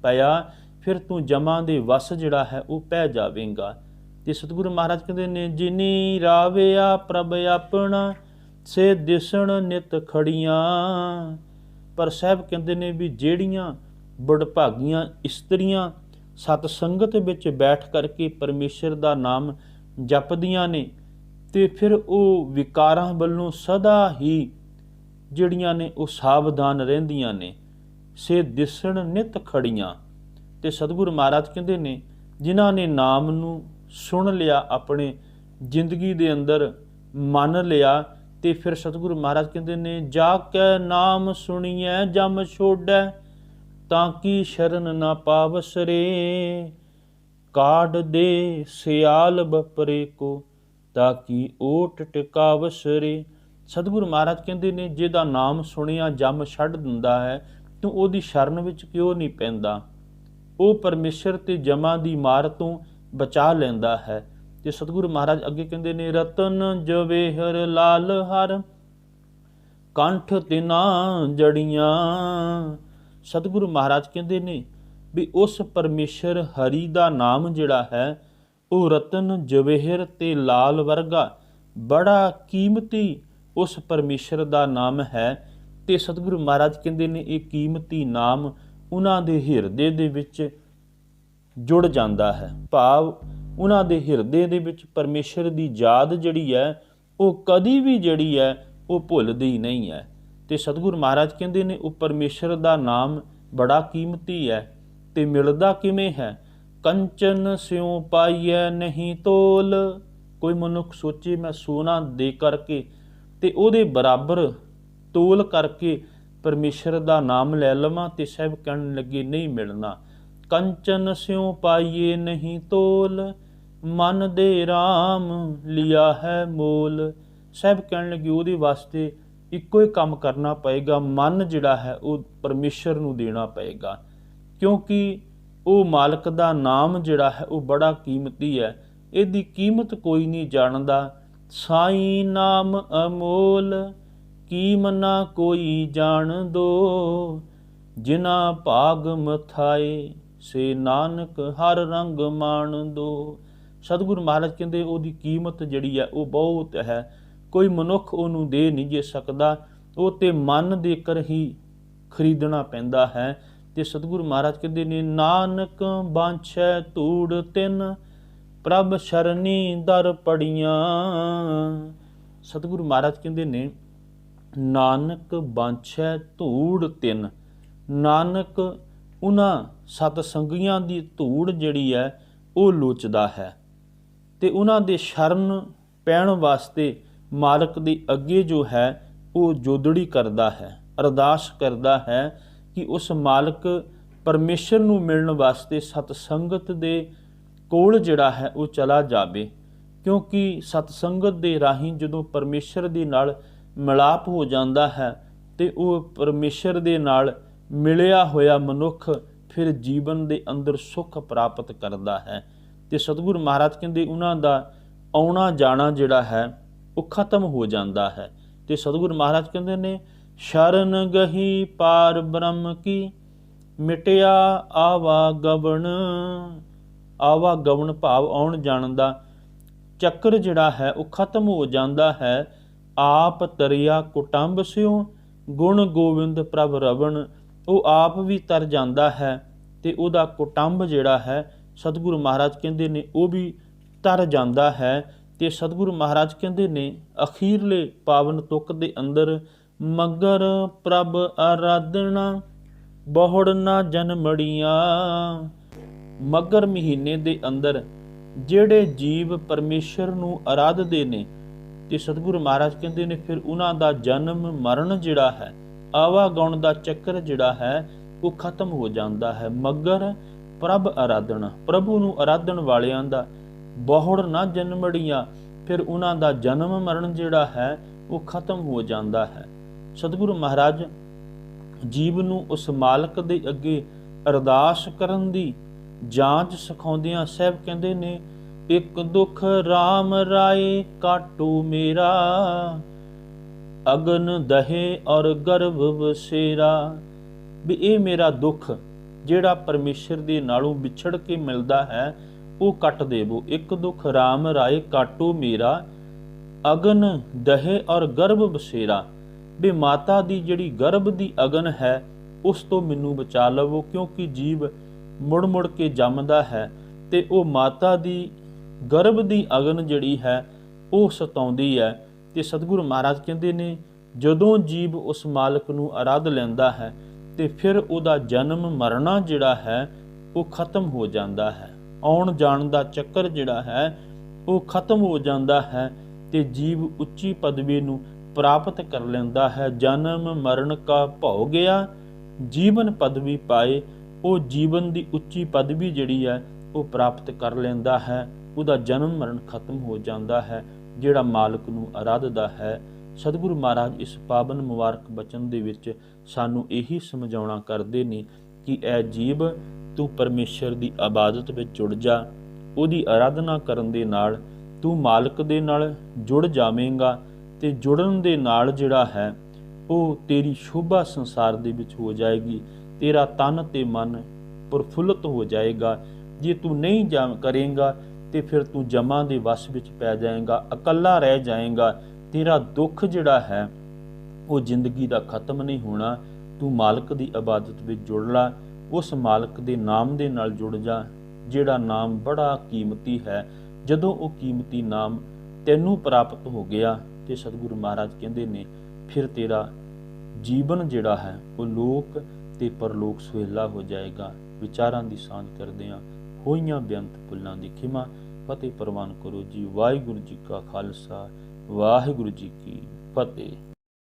ਪਿਆ, ਫਿਰ ਤੂੰ ਜਮਾਂ ਦੇ ਵਸ ਜਿਹੜਾ ਹੈ ਉਹ ਪੈ ਜਾਵੇਗਾ। ਤੇ ਸਤਿਗੁਰੂ ਮਹਾਰਾਜ ਕਹਿੰਦੇ ਨੇ, ਜਿਨੀ ਰਾਵਿਆ ਪ੍ਰਭ ਆਪਣਾ, ਸੇ ਦਿਸਣ ਨਿਤ ਖੜੀਆਂ। ਪਰ ਸਾਹਿਬ ਕਹਿੰਦੇ ਨੇ ਵੀ ਜਿਹੜੀਆਂ ਬੜਭਾਗੀਆਂ ਇਸਤਰੀਆਂ ਸਤ ਸੰਗਤ ਵਿੱਚ ਬੈਠ ਕਰਕੇ ਪਰਮੇਸ਼ਰ ਦਾ ਨਾਮ ਜਪਦੀਆਂ ਨੇ ਤੇ ਫਿਰ ਉਹ ਵਿਕਾਰਾਂ ਵੱਲੋਂ ਸਦਾ ਹੀ ਜਿਹੜੀਆਂ ਨੇ ਉਹ ਸਾਵਧਾਨ ਰਹਿੰਦੀਆਂ ਨੇ, ਸੇ ਦਿਸਣ ਨਿਤ ਖੜੀਆਂ। ਤੇ ਸਤਿਗੁਰੂ ਮਹਾਰਾਜ ਕਹਿੰਦੇ ਨੇ, ਜਿਨ੍ਹਾਂ ਨੇ ਨਾਮ ਨੂੰ ਸੁਣ ਲਿਆ, ਆਪਣੇ ਜ਼ਿੰਦਗੀ ਦੇ ਅੰਦਰ ਮੰਨ ਲਿਆ, ਤੇ ਫਿਰ ਸਤਿਗੁਰੂ ਮਹਾਰਾਜ ਕਹਿੰਦੇ ਨੇ, ਜਾ ਕੇ ਨਾਮ ਸੁਣੀਐ ਜਮ ਛੋੜੈ, ਤਾਂ ਕਿ ਸ਼ਰਨ ਨਾ ਪਾਵਸਰੇ। ਕਾਢ ਦੇ ਸਿਆਲ ਬਪਰੇ ਕੋ, ਤਾਂ ਕਿ ਓਟ ਟਿਕਾਵਸਰੇ। ਸਤਿਗੁਰੂ ਮਹਾਰਾਜ ਕਹਿੰਦੇ ਨੇ, ਜਿਹਦਾ ਨਾਮ ਸੁਣਿਆ ਜਮ ਛੱਡ ਦਿੰਦਾ ਹੈ, ਤੂੰ ਉਹਦੀ ਸ਼ਰਨ ਵਿੱਚ ਕਿਉਂ ਨਹੀਂ ਪੈਂਦਾ? ਉਹ ਪਰਮੇਸ਼ਰ ਤੇ ਜਮਾਂ ਦੀ ਮਾਰ ਤੋਂ ਬਚਾ ਲੈਂਦਾ ਹੈ। ਤੇ ਸਤਿਗੁਰੂ ਮਹਾਰਾਜ ਅੱਗੇ ਕਹਿੰਦੇ ਨੇ, ਰਤਨ ਜਵੇਹਰ ਲਾਲ ਹਰ, ਕੰਠ ਤਿਨਾ ਜੜੀਆਂ। ਸਤਿਗੁਰੂ ਮਹਾਰਾਜ ਕਹਿੰਦੇ ਨੇ ਵੀ ਉਸ ਪਰਮੇਸ਼ਰ ਹਰੀ ਦਾ ਨਾਮ ਜਿਹੜਾ ਹੈ ਉਹ ਰਤਨ ਜਵੇਹਰ ਤੇ ਲਾਲ ਵਰਗਾ ਬੜਾ ਕੀਮਤੀ ਉਸ ਪਰਮੇਸ਼ਰ ਦਾ ਨਾਮ ਹੈ। ਤੇ ਸਤਿਗੁਰੂ ਮਹਾਰਾਜ ਕਹਿੰਦੇ ਨੇ, ਇਹ ਕੀਮਤੀ ਨਾਮ ਉਹਨਾਂ ਦੇ ਹਿਰਦੇ ਦੇ ਵਿੱਚ ਜੁੜ ਜਾਂਦਾ ਹੈ। ਭਾਵ ਉਹਨਾਂ ਦੇ ਹਿਰਦੇ ਦੇ ਵਿੱਚ ਪਰਮੇਸ਼ਰ ਦੀ ਯਾਦ ਜਿਹੜੀ ਹੈ ਉਹ ਕਦੀ ਵੀ ਜਿਹੜੀ ਹੈ ਉਹ ਭੁੱਲਦੀ ਨਹੀਂ ਹੈ। ਤੇ ਸਤਿਗੁਰੂ ਮਹਾਰਾਜ ਕਹਿੰਦੇ ਨੇ, ਉਹ ਪਰਮੇਸ਼ਰ ਦਾ ਨਾਮ ਬੜਾ ਕੀਮਤੀ ਹੈ ਤੇ ਮਿਲਦਾ ਕਿਵੇਂ ਹੈ? ਕੰਚਨ ਸਿਉ ਪਾਈਐ ਨਹੀਂ ਤੋਲ। ਕੋਈ ਮਨੁੱਖ ਸੋਚੇ ਮੈਂ ਸੋਨਾ ਦੇ ਕਰਕੇ ਤੇ ਉਹਦੇ ਬਰਾਬਰ ਤੋਲ ਕਰਕੇ ਪਰਮੇਸ਼ਰ ਦਾ ਨਾਮ ਲੈ ਲਵਾਂ, ਤੇ ਸਾਹਿਬ ਕਹਿਣ ਲੱਗੇ ਨਹੀਂ ਮਿਲਣਾ। ਕੰਚਨ ਸਿਉ ਪਾਈਏ ਨਹੀਂ ਤੋਲ, ਮਨ ਦੇ ਰਾਮ ਲਿਆ ਹੈ ਮੋਲ। ਸਾਹਿਬ ਕਹਿਣ ਲੱਗੇ ਉਹਦੇ ਵਾਸਤੇ ਇੱਕੋ ਹੀ ਕੰਮ ਕਰਨਾ ਪਏਗਾ, ਮਨ ਜਿਹੜਾ ਹੈ ਉਹ ਪਰਮੇਸ਼ਰ ਨੂੰ ਦੇਣਾ ਪਏਗਾ, ਕਿਉਂਕਿ ਉਹ ਮਾਲਕ ਦਾ ਨਾਮ ਜਿਹੜਾ ਹੈ ਉਹ ਬੜਾ ਕੀਮਤੀ ਹੈ। ਇਹਦੀ ਕੀਮਤ ਕੋਈ ਨਹੀਂ ਜਾਣਦਾ। ਸਾਈਂ ਨਾਮ ਅਮੋਲ, ਕੀਮਨਾ ਕੋਈ ਜਾਣ ਦੋ। ਜਿਨਾ ਭਾਗ ਮਥਾਏ, ਸੇ ਨਾਨਕ ਹਰ ਰੰਗ ਮਾਣ ਦੋ। ਸਤਿਗੁਰੂ ਮਹਾਰਾਜ ਕਹਿੰਦੇ ਉਹਦੀ ਕੀਮਤ ਜਿਹੜੀ ਹੈ ਉਹ ਬਹੁਤ ਹੈ, ਕੋਈ ਮਨੁੱਖ ਉਹਨੂੰ ਦੇ ਨਹੀਂ ਜੇ ਸਕਦਾ, ਉਹ ਤੇ ਮਨ ਦੇ ਕਰ ਹੀ ਖਰੀਦਣਾ ਪੈਂਦਾ ਹੈ। ਤੇ ਸਤਿਗੁਰੂ ਮਹਾਰਾਜ ਕਹਿੰਦੇ ਨੇ, ਨਾਨਕ ਬਾਂਛੈ ਧੂੜ ਤਿੰਨ, ਪ੍ਰਭ ਸ਼ਰਨੀ ਦਰ ਪੜੀਆਂ। ਸਤਿਗੁਰੂ ਮਹਾਰਾਜ ਕਹਿੰਦੇ ਨੇ, ਨਾਨਕ ਬਾਂਛੈ ਧੂੜ ਤਿੰਨ। ਨਾਨਕ ਉਹਨਾਂ ਸਤ ਸੰਗੀਆਂ ਦੀ ਧੂੜ ਜਿਹੜੀ ਹੈ ਉਹ ਲੋਚਦਾ ਹੈ, ਤੇ ਉਹਨਾਂ ਦੇ ਸ਼ਰਨ ਪੈਣ ਵਾਸਤੇ ਮਾਲਕ ਦੇ ਅੱਗੇ ਜੋ ਹੈ ਉਹ ਜੋਦੜੀ ਕਰਦਾ ਹੈ, ਅਰਦਾਸ ਕਰਦਾ ਹੈ ਕਿ ਉਸ ਮਾਲਕ ਪਰਮੇਸ਼ਰ ਨੂੰ ਮਿਲਣ ਵਾਸਤੇ ਸਤ ਸੰਗਤ ਦੇ ਕੋਲ ਜਿਹੜਾ ਹੈ ਉਹ ਚਲਾ ਜਾਵੇ। ਕਿਉਂਕਿ ਸਤ ਸੰਗਤ ਦੇ ਰਾਹੀਂ ਜਦੋਂ ਪਰਮੇਸ਼ਰ ਦੇ ਨਾਲ ਮਿਲਾਪ ਹੋ ਜਾਂਦਾ ਹੈ ਤੇ ਉਹ ਪਰਮੇਸ਼ਰ ਦੇ ਨਾਲ ਮਿਲਿਆ ਹੋਇਆ ਮਨੁੱਖ ਫਿਰ ਜੀਵਨ ਦੇ ਅੰਦਰ ਸੁੱਖ ਪ੍ਰਾਪਤ ਕਰਦਾ ਹੈ। ਤੇ ਸਤਿਗੁਰੂ ਮਹਾਰਾਜ ਕਹਿੰਦੇ ਉਹਨਾਂ ਦਾ ਆਉਣਾ ਜਾਣਾ ਜਿਹੜਾ ਹੈ ਉਹ ਖਤਮ ਹੋ ਜਾਂਦਾ ਹੈ। ਤੇ ਸਤਿਗੁਰੂ ਮਹਾਰਾਜ ਕਹਿੰਦੇ ਨੇ, ਸ਼ਰਨ ਗਹੀ ਪਾਰ ਬ੍ਰਹਮ ਕੀ, ਮਿਟਿਆ ਆਵਾਗਵਣ। ਆਵਾਗਵਣ ਭਾਵ ਆਉਣ ਜਾਣ ਦਾ ਚੱਕਰ ਜਿਹੜਾ ਹੈ ਉਹ ਖਤਮ ਹੋ ਜਾਂਦਾ ਹੈ। ਆਪ ਤਰਿਆ ਕੁਟੰਬ ਸਿਓ, ਗੁਣ ਗੋਬਿੰਦ ਪ੍ਰਭ ਰਵਣ। ਉਹ ਆਪ ਵੀ ਤਰ ਜਾਂਦਾ ਹੈ ਤੇ ਉਹਦਾ ਕੁਟੰਬ ਜਿਹੜਾ ਹੈ ਸਤਿਗੁਰੂ ਮਹਾਰਾਜ ਕਹਿੰਦੇ ਨੇ ਉਹ ਵੀ ਤਰ ਜਾਂਦਾ ਹੈ। ਤੇ ਸਤਿਗੁਰੂ ਮਹਾਰਾਜ ਕਹਿੰਦੇ ਨੇ ਅਖੀਰਲੇ ਪਾਵਨ ਤੁਕ ਦੇ ਅੰਦਰ, ਮਗਰ ਪ੍ਰਭ ਆਰਾਧਨਾ ਬਹੁੜ ਨਾ ਜਨਮੜੀਆਂ। ਮਗਰ ਮਹੀਨੇ ਦੇ ਅੰਦਰ ਜਿਹੜੇ ਜੀਵ ਪਰਮੇਸ਼ਰ ਨੂੰ ਆਰਾਧਦੇ ਨੇ ਤੇ ਸਤਿਗੁਰੂ ਮਹਾਰਾਜ ਕਹਿੰਦੇ ਨੇ ਫਿਰ ਉਹਨਾਂ ਦਾ ਜਨਮ ਮਰਨ ਜਿਹੜਾ ਹੈ, ਆਵਾਗੁਣ ਦਾ ਚੱਕਰ ਜਿਹੜਾ ਹੈ ਉਹ ਖਤਮ ਹੋ ਜਾਂਦਾ ਹੈ। ਮਗਰ ਪ੍ਰਭ ਆਰਾਧਨਾ, ਪ੍ਰਭੂ ਨੂੰ ਆਰਾਧਨ ਵਾਲਿਆਂ ਦਾ ਬਹੁੜ ਨਾ ਜਨਮੜੀਆਂ, ਫਿਰ ਉਹਨਾਂ ਦਾ ਜਨਮ ਮਰਨ ਜਿਹੜਾ ਹੈ ਉਹ ਖਤਮ ਹੋ ਜਾਂਦਾ ਹੈ। ਸਤਿਗੁਰੂ ਮਹਾਰਾਜ ਜੀਵ ਨੂੰ ਉਸ ਮਾਲਕ ਦੇ ਅੱਗੇ ਅਰਦਾਸ ਕਰਨ ਦੀ ਜਾਂਚ ਸਿਖਾਉਂਦਿਆਂ ਸਾਹਿਬ ਕਹਿੰਦੇ ਨੇ, ਇੱਕ ਦੁੱਖ ਰਾਮ ਰਾਏ ਕਾਟੂ ਮੇਰਾ, ਅਗਨ ਦਹੇ ਔਰ ਗਰਭ ਵਸੇਰਾ। ਵੀ ਇਹ ਮੇਰਾ ਦੁੱਖ ਜਿਹੜਾ ਪਰਮੇਸ਼ਰ ਦੇ ਨਾਲੋਂ ਵਿਛੜ ਕੇ ਮਿਲਦਾ ਹੈ ਉਹ ਕੱਟ ਦੇਵੋ। ਇੱਕ ਦੁੱਖ ਰਾਮ ਰਾਏ ਕਾਟੂ ਮੇਰਾ, ਅਗਨ ਦਹੇ ਔਰ ਗਰਭ ਵਸੇਰਾ। ਵੀ ਮਾਤਾ ਦੀ ਜਿਹੜੀ ਗਰਭ ਦੀ ਅਗਨ ਹੈ ਉਸ ਤੋਂ ਮੈਨੂੰ ਬਚਾ ਲਵੋ, ਕਿਉਂਕਿ ਜੀਵ ਮੁੜ ਮੁੜ ਕੇ ਜੰਮਦਾ ਹੈ ਤੇ ਉਹ ਮਾਤਾ ਦੀ ਗਰਭ ਦੀ ਅਗਨ ਜਿਹੜੀ ਹੈ ਉਹ ਸਤਾਉਂਦੀ ਹੈ। ਤੇ ਸਤਿਗੁਰੂ ਮਹਾਰਾਜ ਕਹਿੰਦੇ ਨੇ ਜਦੋਂ ਜੀਵ ਉਸ ਮਾਲਕ ਨੂੰ ਆਰਾਧ ਲੈਂਦਾ ਹੈ ਤੇ ਫਿਰ ਉਹਦਾ ਜਨਮ ਮਰਨਾ ਜਿਹੜਾ ਹੈ ਉਹ ਖਤਮ ਹੋ ਜਾਂਦਾ ਹੈ। ਆਉਣ ਜਾਣ ਦਾ ਚੱਕਰ ਜਿਹੜਾ ਹੈ ਉਹ ਖਤਮ ਹੋ ਜਾਂਦਾ ਹੈ ਤੇ ਜੀਵ ਉੱਚੀ ਪਦਵੀ ਨੂੰ ਪ੍ਰਾਪਤ ਕਰ ਲੈਂਦਾ ਹੈ। ਜਨਮ ਮਰਨ ਕਾ ਭਉ ਗਿਆ, ਜੀਵਨ ਪਦਵੀ ਪਾਏ। ਉਹ ਜੀਵਨ ਦੀ ਉੱਚੀ ਪਦਵੀ ਜਿਹੜੀ ਹੈ ਉਹ ਪ੍ਰਾਪਤ ਕਰ ਲੈਂਦਾ ਹੈ। ਉਹਦਾ ਜਨਮ ਮਰਨ ਖਤਮ ਹੋ ਜਾਂਦਾ ਹੈ ਜਿਹੜਾ ਮਾਲਕ ਨੂੰ ਆਰਾਧਦਾ ਹੈ। ਸਤਿਗੁਰੂ ਮਹਾਰਾਜ ਇਸ ਪਾਵਨ ਮੁਬਾਰਕ ਬਚਨ ਦੇ ਵਿੱਚ ਸਾਨੂੰ ਇਹੀ ਸਮਝਾਉਣਾ ਕਰਦੇ ਨੇ ਕਿ ਐ ਜੀਵ, ਤੂੰ ਪਰਮੇਸ਼ਰ ਦੀ ਇਬਾਦਤ ਵਿੱਚ ਜੁੜ ਜਾ। ਉਹਦੀ ਆਰਾਧਨਾ ਕਰਨ ਦੇ ਨਾਲ ਤੂੰ ਮਾਲਕ ਦੇ ਨਾਲ ਜੁੜ ਜਾਵੇਂਗਾ ਤੇ ਜੁੜਨ ਦੇ ਨਾਲ ਜਿਹੜਾ ਹੈ ਉਹ ਤੇਰੀ ਸ਼ੋਭਾ ਸੰਸਾਰ ਦੇ ਵਿੱਚ ਹੋ ਜਾਏਗੀ। ਤੇਰਾ ਤਨ ਤੇ ਮਨ ਪ੍ਰਫੁੱਲਤ ਹੋ ਜਾਏਗਾ। ਜੇ ਤੂੰ ਨਹੀਂ ਕਰੇਂਗਾ ਤੇ ਫਿਰ ਤੂੰ ਜਮਾਂ ਦੇ ਵਸ ਵਿੱਚ ਪੈ ਜਾਏਗਾ, ਇਕੱਲਾ ਰਹਿ ਜਾਏਗਾ। ਤੇਰਾ ਦੁੱਖ ਜਿਹੜਾ ਹੈ ਉਹ ਜ਼ਿੰਦਗੀ ਦਾ ਖਤਮ ਨਹੀਂ ਹੋਣਾ। ਤੂੰ ਮਾਲਕ ਦੀ ਇਬਾਦਤ ਵਿੱਚ ਜੁੜ ਲਾ, ਉਸ ਮਾਲਕ ਦੇ ਨਾਮ ਦੇ ਨਾਲ ਜੁੜ ਜਾ ਜਿਹੜਾ ਨਾਮ ਬੜਾ ਕੀਮਤੀ ਹੈ। ਜਦੋਂ ਉਹ ਕੀਮਤੀ ਨਾਮ ਤੈਨੂੰ ਪ੍ਰਾਪਤ ਹੋ ਗਿਆ ਤੇ ਸਤਿਗੁਰੂ ਮਹਾਰਾਜ ਕਹਿੰਦੇ ਨੇ ਫਿਰ ਤੇਰਾ ਜੀਵਨ ਜਿਹੜਾ ਹੈ ਉਹ ਲੋਕ ਤੇ ਪਰਲੋਕ ਸੁਹੇਲਾ ਹੋ ਜਾਏਗਾ। ਵਿਚਾਰਾਂ ਦੀ ਸਾਂਝ ਕਰਦੇ ਹਾਂ। ਹੋਈਆਂ ਬੇਅੰਤ ਭੁੱਲਾਂ ਦੀ ਖਿਮਾ ਫਤਿਹ ਪ੍ਰਵਾਨ ਕਰੋ ਜੀ। ਵਾਹਿਗੁਰੂ ਜੀ ਕਾ ਖਾਲਸਾ, ਵਾਹਿਗੁਰੂ ਜੀ ਕੀ ਫਤਿਹ।